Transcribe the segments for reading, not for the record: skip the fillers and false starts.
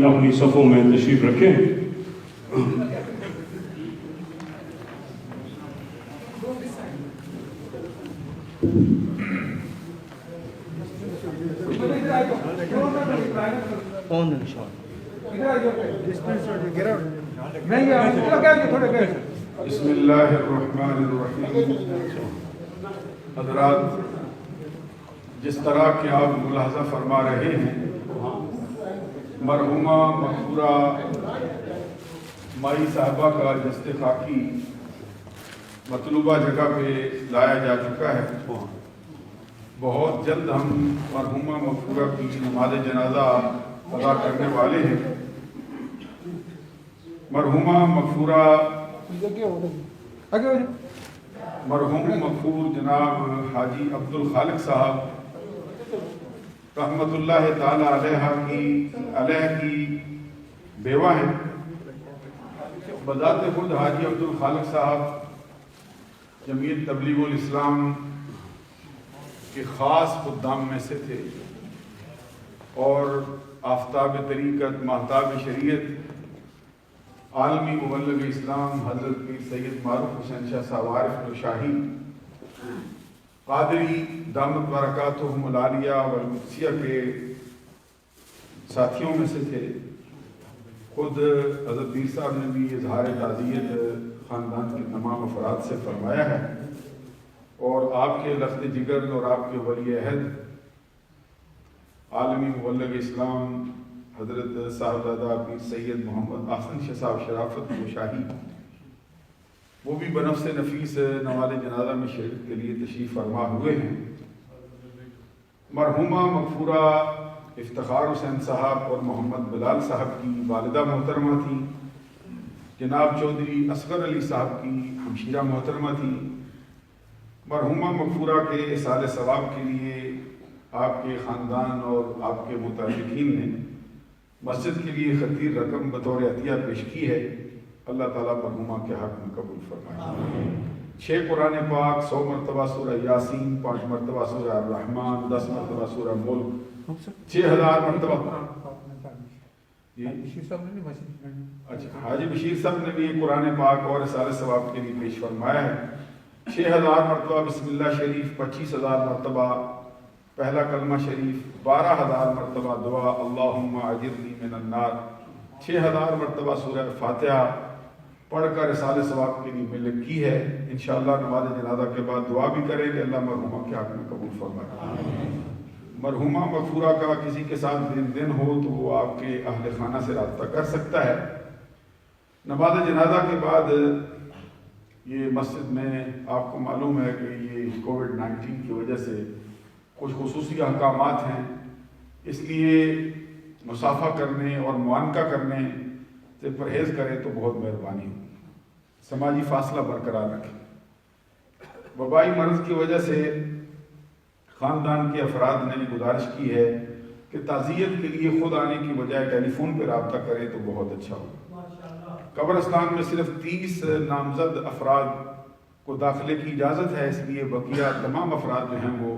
اپنی صفوں میں تشریف رکھیں. بسم اللہ الرحمن الرحیم. حضرات، جس طرح کہ آپ ملاحظہ فرما رہے ہیں، مرحومہ مغفورہ مائی صاحبہ کا جسد خاکی مطلوبہ جگہ پہ لایا جا چکا ہے. بہت جلد ہم مرحومہ مغفورہ کی نماز جنازہ ادا کرنے والے ہیں. مرحومہ مغفورہ مرحوم مغفور جناب حاجی عبد الخالق صاحب رحمت اللہ تعالی علیہ کی بیوہ ہیں. بذات خود حاجی عبد الخالق صاحب جمعیت تبلیغ الاسلام کے خاص خدام میں سے تھے اور آفتاب طریقت ماہتاب شریعت عالمی مبلغ اسلام حضرت پیر سید معروف حسین شاہ صاحب عارف شاہی قادری دامت برکاتہم العالیہ والقدسیہ کے ساتھیوں میں سے تھے۔ خود حضرت پیر صاحب نے بھی اظہار تعزیت خاندان کے تمام افراد سے فرمایا ہے، اور آپ کے لخت جگر اور آپ کے ولی عہد عالمی مبلغ اسلام حضرت صاحبزادہ پیر سید محمد احسن شاہ صاحب شرافت شاہی وہ بھی بنفس نفیس نوال جنازہ میں شرکت کے لیے تشریف فرما ہوئے ہیں۔ مرحومہ مغفورہ افتخار حسین صاحب اور محمد بلال صاحب کی والدہ محترمہ تھیں، جناب چودھری اصغر علی صاحب کی ہمشیرہ محترمہ تھیں۔ مرحومہ مغفورہ کے اصالِ ثواب کے لیے آپ کے خاندان اور آپ کے متعلقین نے مسجد کے لیے خطیر رقم بطور عطیہ پیش کی ہے۔ اللہ تعالیٰ مرحومہ کے حق میں قبول فرمائے۔ 6 قرآن پاک، 100 مرتبہ سورہ یاسین، 5 مرتبہ سورہ الرحمن، 10 مرتبہ سورہ ملک، 6000 مرتبہ اچھا حاجی بشیر صاحب نے بھی قرآن پاک اور اصالِ ثواب کے لیے پیش فرمایا ہے۔ 6000 مرتبہ بسم اللہ شریف، 25000 مرتبہ پہلا کلمہ شریف، 12000 مرتبہ دعا اللہم اجرنی من النار، 6000 مرتبہ سورہ فاتحہ پڑھ کر اصالِ ثواب کے لیے ملک کی ہے۔ انشاءاللہ نماز جنازہ کے بعد دعا بھی کریں کہ اللہ مرحومہ کے حق میں قبول فرمائے۔ مرحومہ مغفورہ کا کسی کے ساتھ دن ہو تو وہ آپ کے اہل خانہ سے رابطہ کر سکتا ہے۔ نماز جنازہ کے بعد یہ مسجد میں آپ کو معلوم ہے کہ یہ کووڈ-19 کی وجہ سے کچھ خصوصی احکامات ہیں، اس لیے مصافحہ کرنے اور معانقہ کرنے سے پرہیز کریں تو بہت مہربانی ہوگی۔ سماجی فاصلہ برقرار رکھیں۔ وبائی مرض کی وجہ سے خاندان کے افراد نے گزارش کی ہے کہ تعزیت کے لیے خود آنے کی بجائے ٹیلی فون پہ رابطہ کریں تو بہت اچھا ہوگا۔ قبرستان میں صرف 30 نامزد افراد کو داخلے کی اجازت ہے، اس لیے بقیہ تمام افراد جو ہیں وہ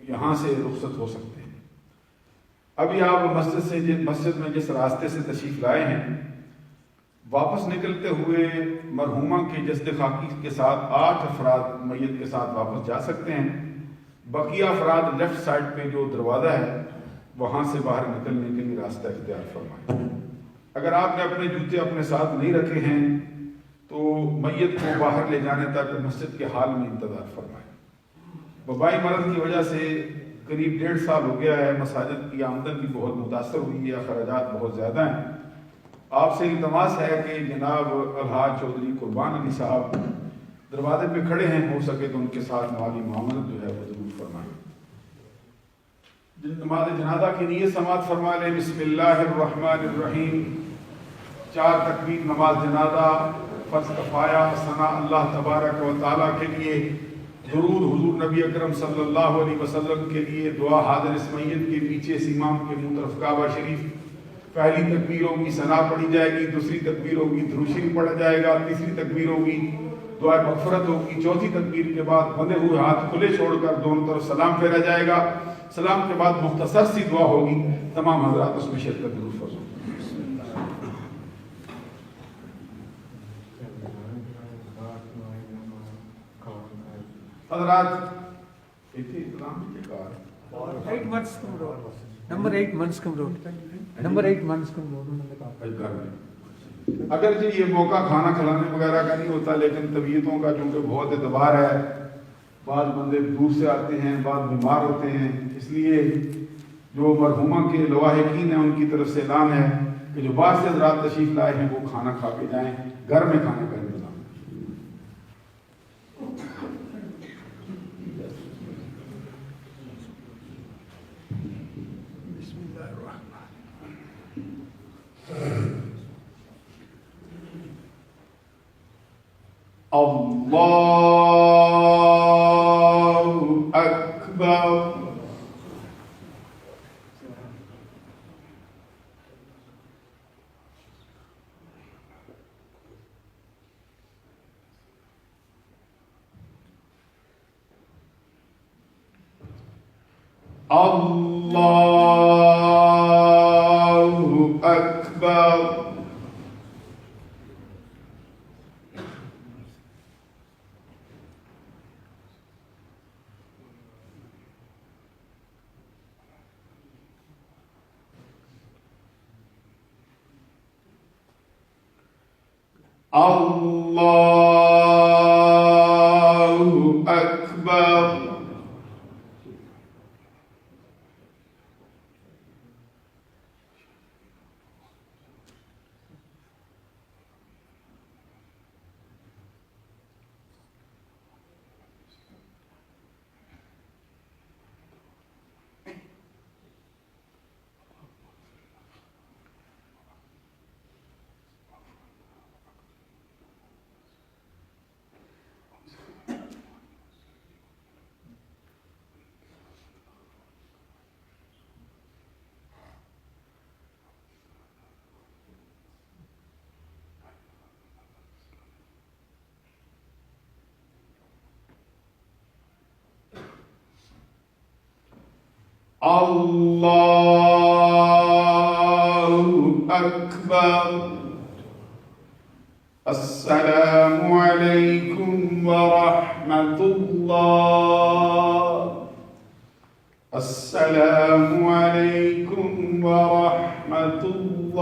یہاں سے رخصت ہو سکتے ہیں۔ ابھی آپ مسجد میں جس راستے سے تشریف لائے ہیں، واپس نکلتے ہوئے مرحومہ کے جسد خاکی کے ساتھ 8 افراد میت کے ساتھ واپس جا سکتے ہیں۔ بقیہ افراد لیفٹ سائڈ پہ جو دروازہ ہے وہاں سے باہر نکلنے کے لیے راستہ اختیار فرمائیں۔ اگر آپ نے اپنے جوتے اپنے ساتھ نہیں رکھے ہیں تو میت کو باہر لے جانے تک مسجد کے حال میں انتظار فرمائیں۔ وبائی مرض کی وجہ سے قریب 1.5 سال ہو گیا ہے، مساجد کی آمدن بھی بہت متاثر ہوئی ہے، اخراجات بہت زیادہ ہیں۔ آپ سے التماس ہے کہ جناب الحاج چودھری قربان علی صاحب دروازے پہ کھڑے ہیں، ہو سکے تو ان کے ساتھ مالی معاملت جو ہے وہ ضرور فرمائیں۔ نماز جنازہ کی نیت سماعت فرما لیں۔ بسم اللہ الرحمن الرحیم۔ 4 تکبیر نماز جنازہ، فرض کفایہ، ثنا اللہ تبارک و تعالیٰ کے لیے، درود حضور نبی اکرم صلی اللہ علیہ وسلم کے لیے، دعا حاضر اس میت کے پیچھے اس امام کے منہ طرف کعبہ شریف۔ پہلی تکبیر ہوگی ثنا پڑھی جائے گی، دوسری تکبیر ہوگی درود شریف پڑھا جائے گا، تیسری تکبیر ہوگی دعا مغفرت ہوگی، چوتھی تکبیر کے بعد بندھے ہوئے ہاتھ کھلے چھوڑ کر دونوں طرف سلام پھیرا جائے گا۔ سلام کے بعد مختصر سی دعا ہوگی، تمام حضرات اس میں شرکت ضرور فرمائیں۔ حضرات Number 8 Manscombe Road. Number 8 Manscombe Road. اگرچہ یہ موقع کھانا کھلانے وغیرہ کا نہیں ہوتا، لیکن طبیعتوں کا چونکہ بہت اعتبار ہے، بعض بندے دور سے آتے ہیں، بعض بیمار ہوتے ہیں، اس لیے جو مرحومہ کے لواحقین ہیں ان کی طرف سے اعلان ہے کہ جو باہر سے حضرات تشریف لائے ہیں وہ کھانا کھا کے جائیں، گھر میں کھانے کا انتظام۔ اللہ اکبر۔ Allahu Akbar. Allahu Akbar. Allahu Akbar. Assalamu alaikum wa rahmatullah. Assalamu alaikum wa rahmatullah.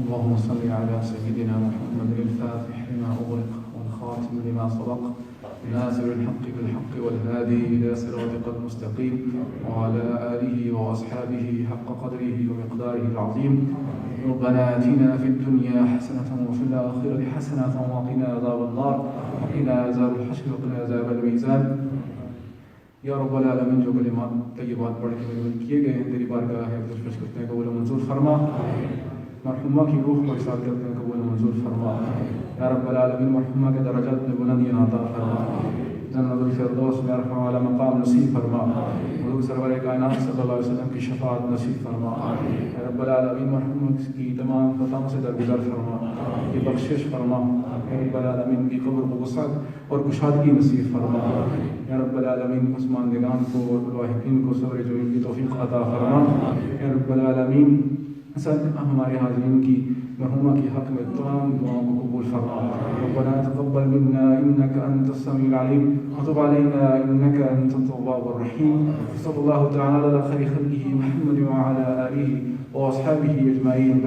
اللهم صل على سيدنا محمد الفاتح لما أغلق والخاتم لما سبق ناصر الحق بالحق والهادي إلى صراطك المستقيم وعلى آله وأصحابه حق قدره ومقداره العظيم. ربنا آتنا في الدنيا حسنة وفي الآخرة حسنة وقنا عذاب النار وقنا عذاب الحشر وقنا عذاب الميزان. یا رب العالمین جو کلمات طیبات پڑھ کے میرے کیے گئے ہیں تیری بارگاہ ہے درپیش کرتے ہیں قبول و منظور فرما. مرحومہ کی روح کو احسان کرتے ہیں قبول و منظور فرما. یا رب العالمین مرحومہ کے درجات میں بلندی عطا فرما. جنت الفردوس میں رحمہ والا مقام نصیب فرما. حضور سرور کائنات صلی اللہ علیہ وسلم کی شفاعت نصیب فرما. یا رب العالمین مرحومہ کی تمام خطاؤں سے درگزر فرما، کی بخشش فرما. یا رب العالمین کی قبر کو وسعت اور کشادگی نصیب فرما. یا رب العالمین مسلمانان کو اور ملاحقین کو صبر جمیل کی توفیق عطا فرما. یا رب العالمین سب ہمارے حاضرین کی مرحومہ کی حق میں تمام دعاؤں کو قبول فرما. ربنا تقبل منا انك انت السميع العليم وتب علينا انك انت التواب الرحيم. صلى الله تعالى على خير خلقه محمد وعلى اله واصحابه اجمعين.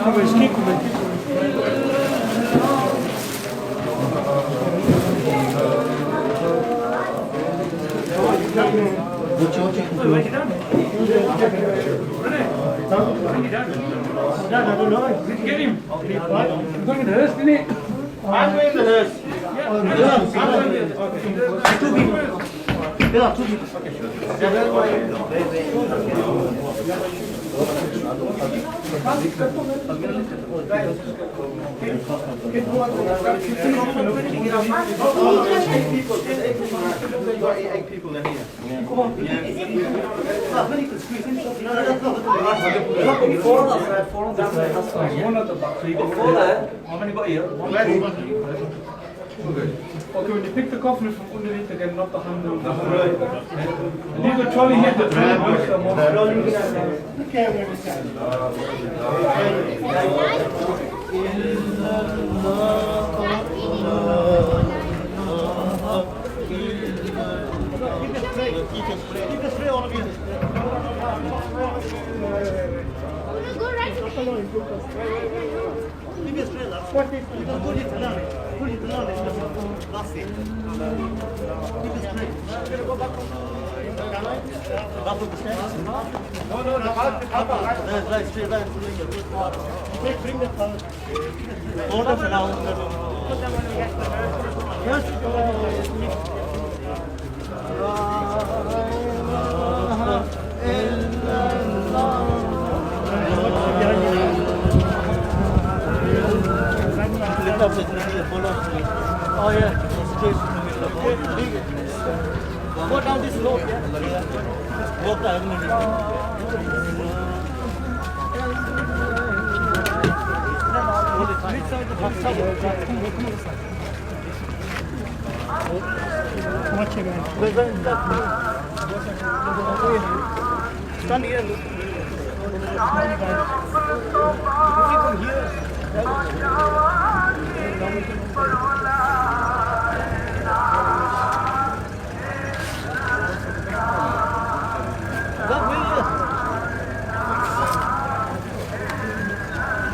Get him. I'm going to the hearse, didn't it? I'm going the hearse. Two people. There are two people. Eight people in here. Come on. One at the back. So you got four there. How many got here? Okay, when you pick the coffin from underneath again, not the handle. And leave the trolley here, the trolley push them You can spray all of you. Go right. You can spray that. What is you can put it down. Put it down. That's it. You can spray. Go back. Back to the stairs. No. That's right. Straight line. Bring the car. Hold up now. Yes. Oh yeah, go down this road, yeah? Walk Stand here.